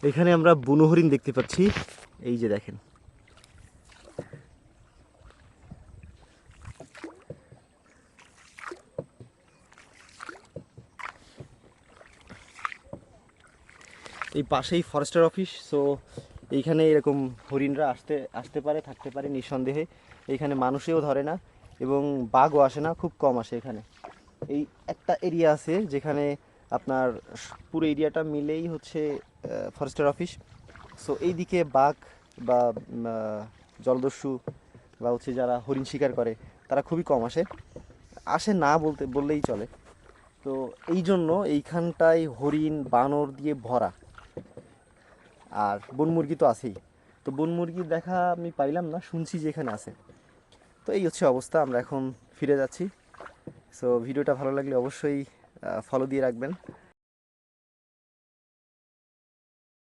এখানে আমরা বুনো হরিণ দেখতে পাচ্ছি, এই যে দেখেন। এই পাশেই ফরেস্টের অফিস, সো এইখানে এরকম হরিণরা আসতে পারে, থাকতে পারে নিঃসন্দেহে। এইখানে মানুষেও ধরে না এবং বাঘও আসে না, খুব কম আসে এখানে। এই একটা এরিয়া আছে যেখানে আপনার পুরো এরিয়াটা মিলেই হচ্ছে ফরেস্টের অফিস। সো এইদিকে বাঘ বা জলদস্যু বা হচ্ছে যারা হরিণ শিকার করে তারা খুবই কম আসে, আসে না বললেই চলে। তো এই জন্য এইখানটায় হরিণ বানর দিয়ে ভরা। আর বন মুরগি তো আছেই। তো বন মুরগির দেখা আমি পাইলাম না, শুনছি যে এখানে আছে। তো এই হচ্ছে অবস্থা, আমরা এখন ফিরে যাচ্ছি। সো ভিডিওটা ভালো লাগলে অবশ্যই ফলো দিয়ে রাখবেন।